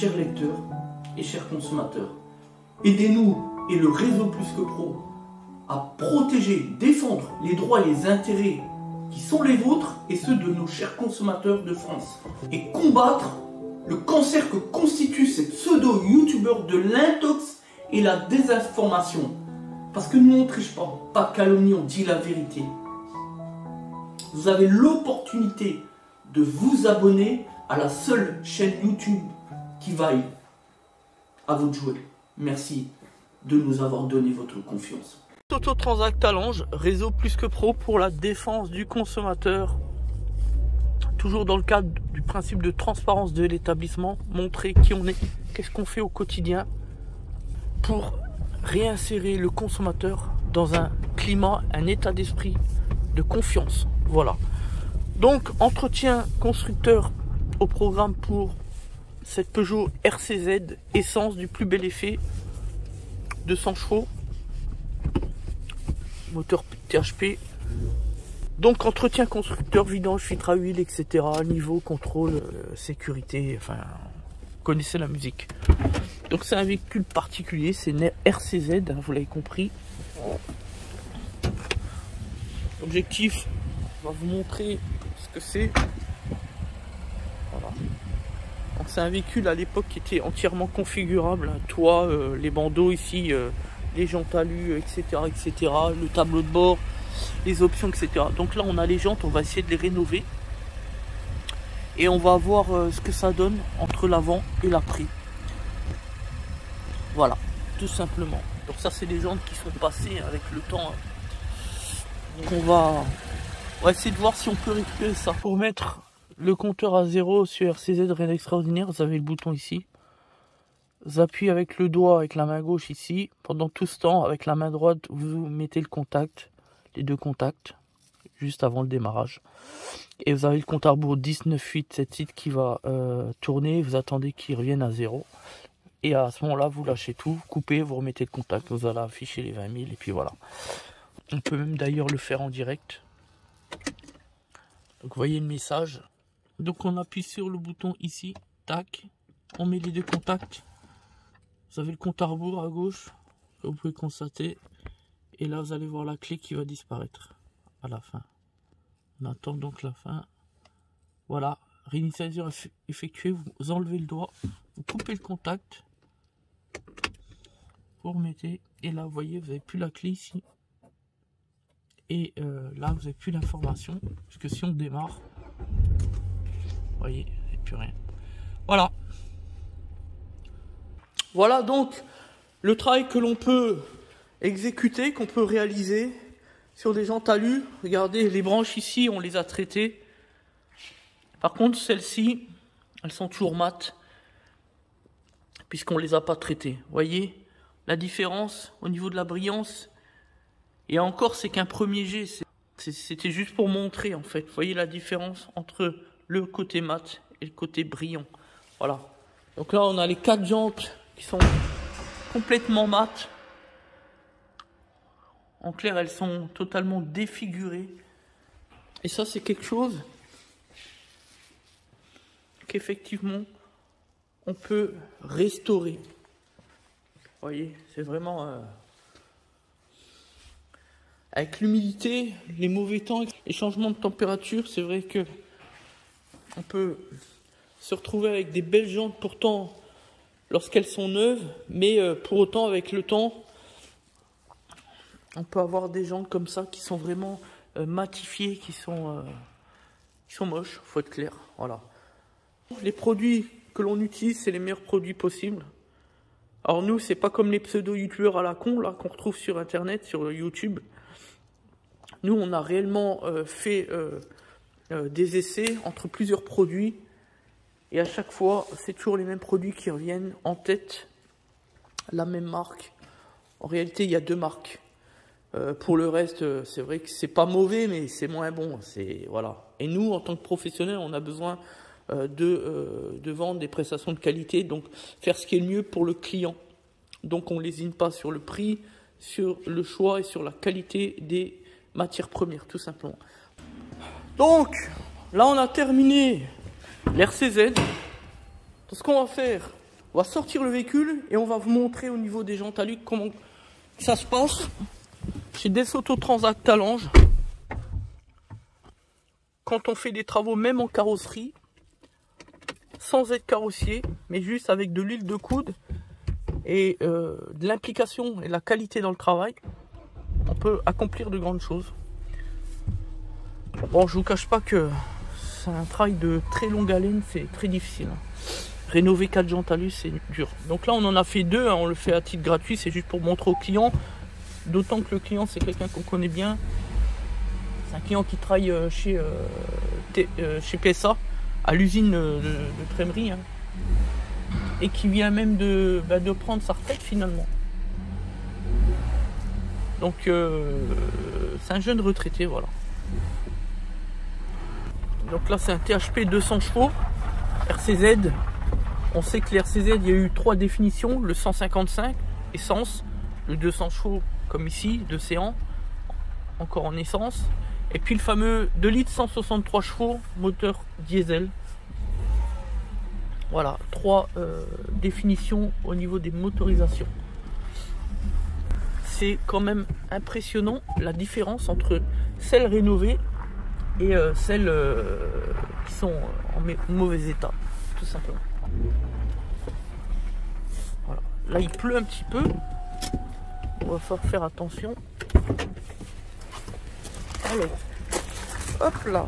chers lecteurs et chers consommateurs. Aidez-nous et le réseau Plus que Pro à protéger, défendre les droits et les intérêts qui sont les vôtres et ceux de nos chers consommateurs de France. Et combattre le cancer que constitue ces pseudo-youtubeurs de l'intox et la désinformation. Parce que nous, on ne triche pas de calomnie, on dit la vérité. Vous avez l'opportunité de vous abonner à la seule chaîne YouTube qui vaille à vous de jouer. Merci de nous avoir donné votre confiance. Toto Transact Talange, réseau Plus que Pro pour la défense du consommateur. Toujours dans le cadre du principe de transparence de l'établissement, montrer qui on est, qu'est-ce qu'on fait au quotidien pour réinsérer le consommateur dans un climat, un état d'esprit de confiance. Voilà. Donc, entretien constructeur au programme pour cette Peugeot RCZ, essence du plus bel effet, 200 chevaux, moteur THP. Donc, entretien constructeur, vidange, filtre à huile, etc. Niveau, contrôle, sécurité, enfin, vous connaissez la musique. Donc, c'est un véhicule particulier, c'est une RCZ, hein, vous l'avez compris. L'objectif, on va vous montrer ce que c'est. Voilà. Donc c'est un véhicule à l'époque qui était entièrement configurable, hein, toit, les bandeaux ici, les jantes alu, etc., etc., le tableau de bord, les options, etc. Donc là on a les jantes, on va essayer de les rénover et on va voir ce que ça donne entre l'avant et l'après. Voilà, tout simplement. Donc ça c'est des jantes qui sont passées avec le temps. Donc on va essayer de voir si on peut récupérer ça. Pour mettre le compteur à 0 sur RCZ, rien d'extraordinaire, vous avez le bouton ici. Vous appuyez avec le doigt, avec la main gauche ici. Pendant tout ce temps, avec la main droite, vous mettez le contact, les deux contacts, juste avant le démarrage. Et vous avez le compte à rebours 19.877 qui va tourner. Vous attendez qu'il revienne à 0. Et à ce moment-là, vous lâchez tout, vous coupez, vous remettez le contact. Vous allez afficher les 20 000 et puis voilà. On peut même d'ailleurs le faire en direct. Donc vous voyez le message. Donc on appuie sur le bouton ici, tac, on met les deux contacts. Vous avez le compte à rebours à gauche, que vous pouvez constater. Et là vous allez voir la clé qui va disparaître à la fin. On attend donc la fin. Voilà, réinitialisation effectuée, vous enlevez le doigt, vous coupez le contact, vous remettez, et là vous voyez, vous n'avez plus la clé ici. Et là vous n'avez plus l'information, parce que si on démarre, vous voyez, il n'y a plus rien. Voilà. Voilà donc le travail que l'on peut exécuter, qu'on peut réaliser sur des jantes alu. Regardez, les branches ici, on les a traitées. Par contre, celles-ci, elles sont toujours mates, puisqu'on ne les a pas traitées. Vous voyez la différence au niveau de la brillance. Et encore, c'est qu'un premier jet. C'était juste pour montrer, en fait. Vous voyez la différence entre le côté mat et le côté brillant. Voilà. Donc là, on a les 4 jantes qui sont complètement mates. En clair, elles sont totalement défigurées. Et ça, c'est quelque chose qu'effectivement, on peut restaurer. Vous voyez, c'est vraiment... Avec l'humidité, les mauvais temps, les changements de température, c'est vrai que on peut se retrouver avec des belles jantes pourtant lorsqu'elles sont neuves, mais pour autant avec le temps, on peut avoir des jantes comme ça qui sont vraiment matifiées, qui sont moches, faut être clair. Voilà. Les produits que l'on utilise, c'est les meilleurs produits possibles. Alors nous, c'est pas comme les pseudo-youtubeurs à la con là qu'on retrouve sur internet, sur YouTube. Nous, on a réellement fait des essais entre plusieurs produits. Et à chaque fois, c'est toujours les mêmes produits qui reviennent en tête. La même marque. En réalité, il y a 2 marques. Pour le reste, c'est vrai que c'est pas mauvais, mais c'est moins bon. Voilà. Et nous, en tant que professionnels, on a besoin de vendre des prestations de qualité. Donc, faire ce qui est le mieux pour le client. Donc, on ne lésine pas sur le prix, sur le choix et sur la qualité des matières premières, tout simplement. Donc, là, on a terminé l'RCZ. Ce qu'on va faire, On va sortir le véhicule et on va vous montrer au niveau des jantes à Luc comment ça se passe chez Desauto Transat Talange. Quand on fait des travaux même en carrosserie, sans être carrossier, mais juste avec de l'huile de coude et de l'implication et de la qualité dans le travail, on peut accomplir de grandes choses. Bon, je vous cache pas que c'est un travail de très longue haleine, c'est très difficile. Rénover 4 jantes à lui, c'est dur. Donc là, on en a fait 2, hein, on le fait à titre gratuit, c'est juste pour montrer au client. D'autant que le client, c'est quelqu'un qu'on connaît bien. C'est un client qui travaille chez PSA, à l'usine de Trémery, hein, et qui vient même de prendre sa retraite finalement. Donc c'est un jeune retraité, voilà. Donc là c'est un THP 200 chevaux, RCZ. On sait que les RCZ, il y a eu 3 définitions, le 155 essence, le 200 chevaux comme ici, de séant, encore en essence, et puis le fameux 2 litres 163 chevaux, moteur diesel. Voilà, 3 définitions au niveau des motorisations. C'est quand même impressionnant la différence entre celles rénovées et celles qui sont en mauvais état, tout simplement. Voilà. Là il pleut un petit peu, on va falloir faire attention. Allez, hop là.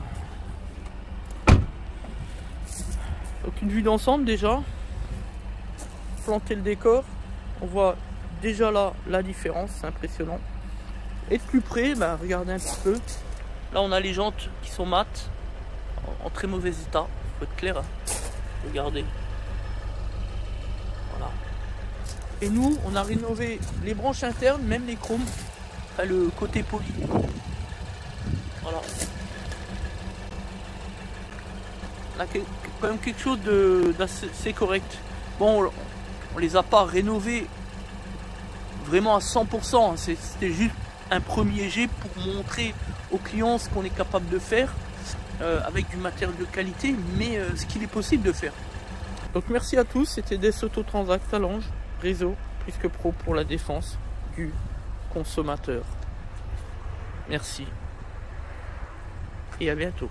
Donc une vue d'ensemble déjà, planter le décor, on voit déjà là la différence, c'est impressionnant. Et de plus près, bah, regardez un petit peu, là on a les jantes qui sont mates, en très mauvais état, faut être clair, hein. Regardez, voilà. Et nous on a rénové les branches internes, même les chromes, enfin le côté poli, voilà. Là, quand même quelque chose d'assez correct. Bon, on les a pas rénovés vraiment à 100%, hein. C'était juste un premier jet pour montrer aux clients ce qu'on est capable de faire avec du matériel de qualité, mais ce qu'il est possible de faire. Donc merci à tous, c'était Desauto Transat Talange, réseau plus que pro pour la défense du consommateur. Merci et à bientôt.